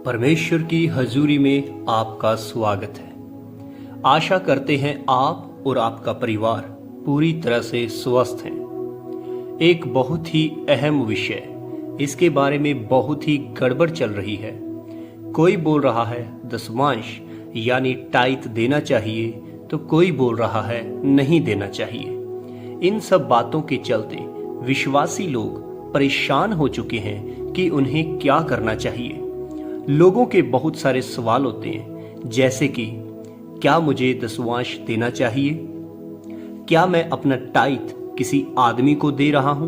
परमेश्वर की हजूरी में आपका स्वागत है। आशा करते हैं आप और आपका परिवार पूरी तरह से स्वस्थ हैं। एक बहुत ही अहम विषय, इसके बारे में बहुत ही गड़बड़ चल रही है। कोई बोल रहा है दशमांश यानी टाइथ देना चाहिए, तो कोई बोल रहा है नहीं देना चाहिए। इन सब बातों के चलते विश्वासी लोग परेशान हो चुके हैं कि उन्हें क्या करना चाहिए। लोगों के बहुत सारे सवाल होते हैं, जैसे कि क्या मुझे दशमांश देना चाहिए? क्या मैं अपना टाइथ किसी आदमी को दे रहा हूं?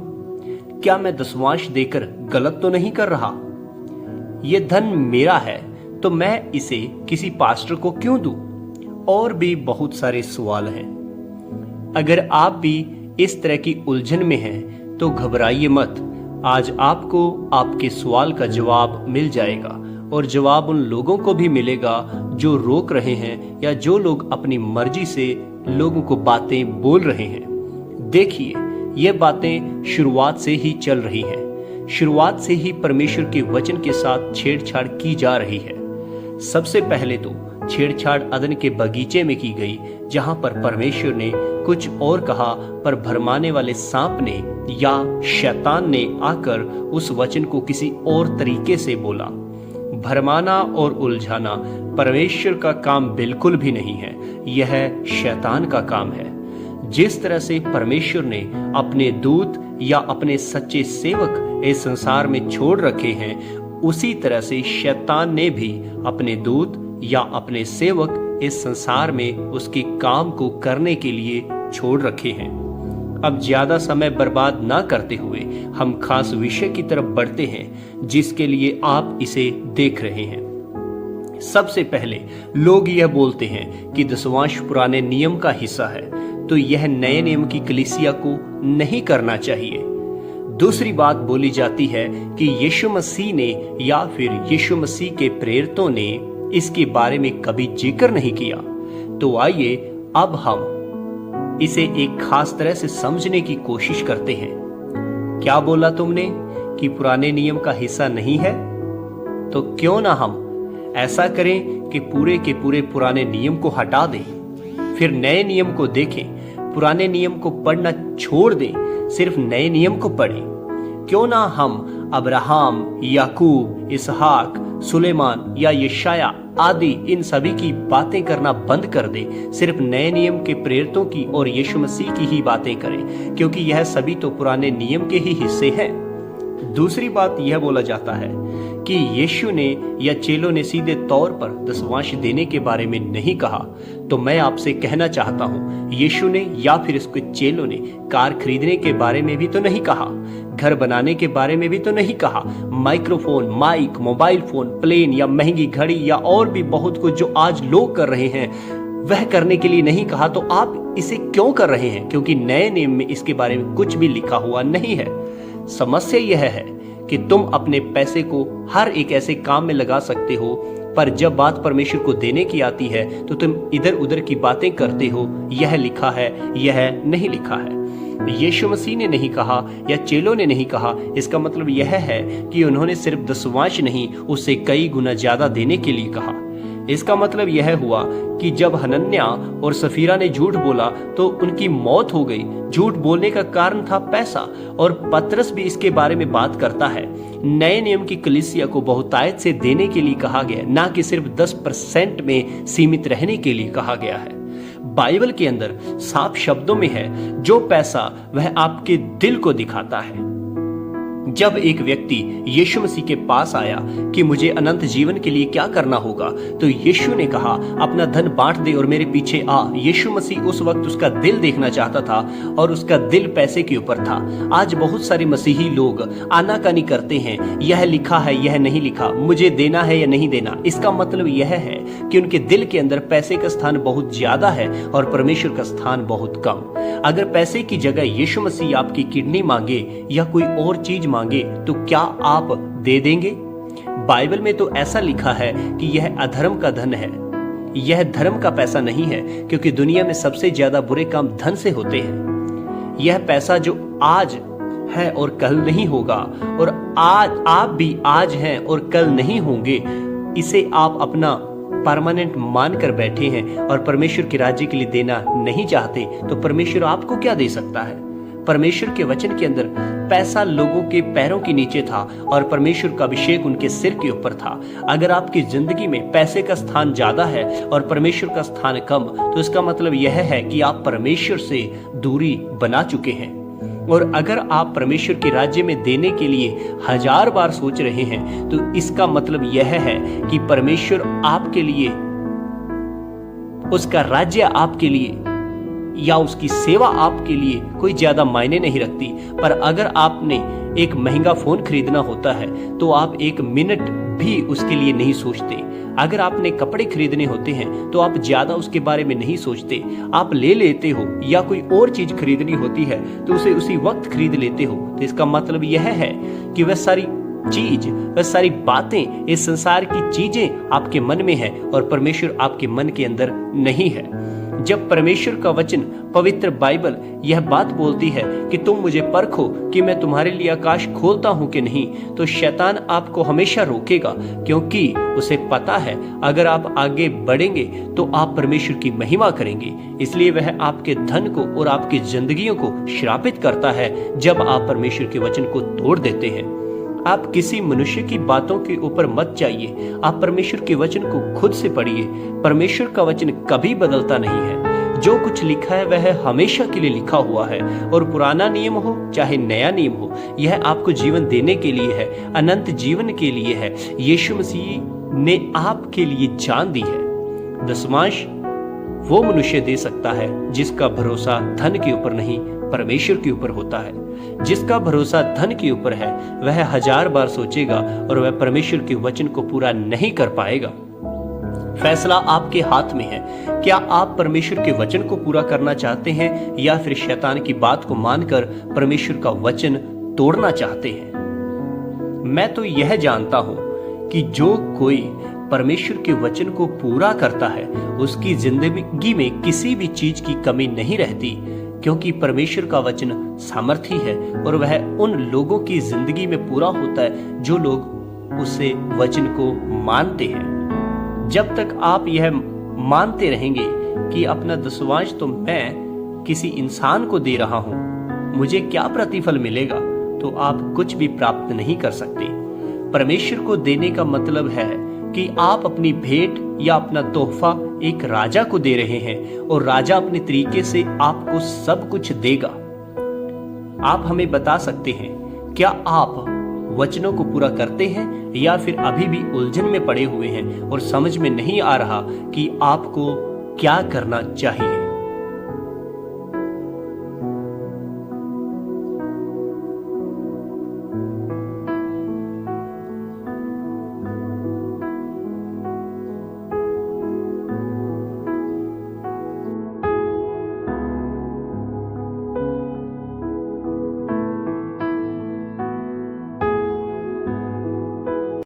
क्या मैं दशमांश देकर गलत तो नहीं कर रहा? यह धन मेरा है तो मैं इसे किसी पास्टर को क्यों दूं? और भी बहुत सारे सवाल हैं। अगर आप भी इस तरह की उलझन में हैं तो घबराइए मत। आज आपको आपके सवाल का जवाब मिल जाएगा, और जवाब उन लोगों को भी मिलेगा जो रोक रहे हैं या जो लोग अपनी मर्जी से लोगों को बातें बोल रहे हैं। देखिए, ये बातें शुरुआत से ही चल रही हैं। शुरुआत से ही परमेश्वर के वचन के साथ छेड़छाड़ की जा रही है। सबसे पहले तो छेड़छाड़ अदन के बगीचे में की गई, जहां पर परमेश्वर ने कुछ और कहा, पर भरमाने वाले सांप ने या शैतान ने आकर उस वचन को किसी और तरीके से बोला। भरमाना और उलझाना परमेश्वर का काम बिल्कुल भी नहीं है, यह शैतान का काम है। जिस तरह से परमेश्वर ने अपने दूत या अपने सच्चे सेवक इस संसार में छोड़ रखे हैं, उसी तरह से शैतान ने भी अपने दूत या अपने सेवक इस संसार में उसके काम को करने के लिए छोड़ रखे हैं। अब ज्यादा समय बर्बाद ना करते हुए हम खास विषय की तरफ बढ़ते हैं, जिसके लिए आप इसे देख रहे हैं। सबसे पहले लोग यह बोलते हैं कि दशमांश पुराने नियम का हिस्सा है, तो यह नए नियम की कलीसिया को नहीं करना चाहिए। दूसरी बात बोली जाती है कि यीशु मसीह ने या फिर यीशु मसीह के प्रेरितों ने इसके बारे में कभी जिक्र नहीं किया। तो आइए अब हम इसे एक खास तरह से समझने की कोशिश करते हैं। क्या बोला तुमने कि पुराने नियम का हिस्सा नहीं है? तो क्यों ना हम ऐसा करें कि पूरे के पूरे पुराने नियम को हटा दें, फिर नए नियम को देखें। पुराने नियम को पढ़ना छोड़ दें, सिर्फ नए नियम को पढ़ें। क्यों ना हम अब्राहम, याकूब, इसहाक, सुलेमान या यशाया आदि इन सभी की बातें करना बंद कर दें, सिर्फ नए नियम के प्रेरितों की और यीशु मसीह की ही बातें करें, क्योंकि यह सभी तो पुराने नियम के ही हिस्से हैं। दूसरी बात यह बोला जाता है कि यीशु ने या चेलों ने सीधे तौर पर दशमांश देने के बारे में नहीं कहा। तो मैं आपसे कहना चाहता हूं, यीशु ने या फिर उसके चेलों ने कार खरीदने के बारे में भी तो नहीं कहा, घर बनाने के बारे में भी तो नहीं कहा, microphone, mic, mobile phone, plane या महंगी घड़ी या और भी बहुत कुछ जो आज लोग कर रहे हैं, वह करने के लिए नहीं कहा। तो आप इसे क्यों कर रहे हैं? क्योंकि नए नियम में इसके बारे में कुछ भी लिखा हुआ नहीं है। समस्या यह है कि तुम अपने पैसे को हर एक ऐसे काम में लगा सकते हो, पर जब बात परमेश्वर को देने की आती है तो तुम इधर उधर की बातें करते हो। यह लिखा है, यह नहीं लिखा है। यीशु मसीह ने नहीं कहा या चेलों ने नहीं कहा, इसका मतलब यह है कि उन्होंने सिर्फ दशमांश नहीं, उससे कई गुना ज्यादा देने के लिए कहा। इसका मतलब यह हुआ कि जब हनन्या और सफीरा ने झूठ बोला तो उनकी मौत हो गई। झूठ बोलने का कारण था पैसा, और पतरस भी इसके बारे में बात करता है। नए नियम की कलीसिया को बहुतायत से देने के लिए कहा गया, ना कि सिर्फ 10% में सीमित रहने के लिए कहा गया है। बाइबल के अंदर साफ शब्दों में है, जो पैसा वह आपके दिल को दिखाता है। जब एक व्यक्ति यीशु मसीह के पास आया कि मुझे अनंत जीवन के लिए क्या करना होगा, तो यीशु ने कहा अपना धन बांट दे और मेरे पीछे आ। यीशु मसीह उस वक्त उसका दिल देखना चाहता था, और उसका दिल पैसे के ऊपर था। आज बहुत सारे मसीही लोग आनाकानी करते हैं, यह लिखा है, यह नहीं लिखा, मुझे देना है या नहीं देना। इसका मतलब यह है कि उनके दिल के अंदर पैसे का स्थान बहुत ज्यादा है और परमेश्वर का स्थान बहुत कम। अगर पैसे की जगह यीशु मसीह आपकी किडनी मांगे या कोई और चीज मांगे, तो क्या आप दे देंगे? बाइबल में तो ऐसा लिखा है कि यह अधर्म का धन है, यह धर्म का पैसा नहीं है, क्योंकि दुनिया में सबसे ज्यादा बुरे काम धन से होते हैं। यह पैसा जो आज है और कल नहीं होगा, और आज आप भी आज हैं और कल नहीं होंगे, इसे आप अपना परमानेंट मानकर बैठे हैं और परमेश्वर के राज्य के लिए देना नहीं चाहते, तो परमेश्वर आपको क्या दे सकता है? परमेश्वर के वचन के अंदर पैसा लोगों के पैरों के नीचे था और परमेश्वर का अभिषेक उनके सिर के ऊपर था। अगर आपकी जिंदगी में पैसे का स्थान ज्यादा है और परमेश्वर का स्थान कम, तो इसका मतलब यह है कि आप परमेश्वर से दूरी बना चुके हैं। और अगर आप परमेश्वर के राज्य में देने के लिए 1000 बार सोच रहे हैं, तो इसका मतलब यह है कि परमेश्वर आपके लिए, उसका राज्य आपके लिए या उसकी सेवा आपके लिए कोई ज्यादा मायने नहीं रखती। पर अगर आपने एक महंगा फोन खरीदना होता है तो आप 1 मिनट भी उसके लिए नहीं सोचते। अगर आपने कपड़े खरीदने होते हैं तो आप ज्यादा उसके बारे में नहीं सोचते, आप ले लेते हो। या कोई और चीज खरीदनी होती है तो उसे उसी वक्त खरीद लेते हो। तो इसका मतलब यह है कि वह सारी बातें, इस संसार की चीजें आपके मन में है और परमेश्वर आपके मन के अंदर नहीं है। जब परमेश्वर का वचन, पवित्र बाइबल यह बात बोलती है कि तुम मुझे परखो कि मैं तुम्हारे लिए आकाश खोलता हूं कि नहीं, तो शैतान आपको हमेशा रोकेगा, क्योंकि उसे पता है अगर आप आगे बढ़ेंगे तो आप परमेश्वर की महिमा करेंगे। इसलिए वह आपके धन को और आपकी जिंदगियों को श्रापित करता है जब आप परमेश्वर के वचन को तोड़ देते हैं। आप किसी मनुष्य की बातों के ऊपर मत जाइए, आप परमेश्वर के वचन को खुद से पढ़िए। परमेश्वर का वचन कभी बदलता नहीं है। जो कुछ लिखा है वह हमेशा के लिए लिखा हुआ है, और पुराना नियम हो चाहे नया नियम हो, यह आपको जीवन देने के लिए है, अनंत जीवन के लिए है। यीशु मसीह ने आपके लिए जान दी है। दशमांश वो मनुष्य दे सकता है जिसका भरोसा धन के ऊपर नहीं, परमेश्वर के ऊपर होता है। जिसका भरोसा धन के ऊपर है वह 1000 बार सोचेगा और वह परमेश्वर के वचन को पूरा नहीं कर पाएगा। फैसला आपके हाथ में है। क्या आप परमेश्वर के वचन को पूरा करना चाहते हैं या फिर शैतान की बात को मानकर परमेश्वर का वचन तोड़ना चाहते हैं? मैं तो यह जानता हूं कि जो कोई परमेश्वर के वचन को पूरा करता है उसकी जिंदगी में किसी भी चीज की कमी नहीं रहती, क्योंकि परमेश्वर का वचन सामर्थी है और वह उन लोगों की जिंदगी में पूरा होता है जो लोग उसे वचन को मानते हैं। जब तक आप यह मानते रहेंगे कि अपना दशमांश तो मैं किसी इंसान को दे रहा हूं, मुझे क्या प्रतिफल मिलेगा, तो आप कुछ भी प्राप्त नहीं कर सकते। परमेश्वर को देने का मतलब है कि आप अपनी भेंट या अपना तोहफा एक राजा को दे रहे हैं और राजा अपने तरीके से आपको सब कुछ देगा। आप हमें बता सकते हैं, क्या आप वचनों को पूरा करते हैं या फिर अभी भी उलझन में पड़े हुए हैं और समझ में नहीं आ रहा कि आपको क्या करना चाहिए?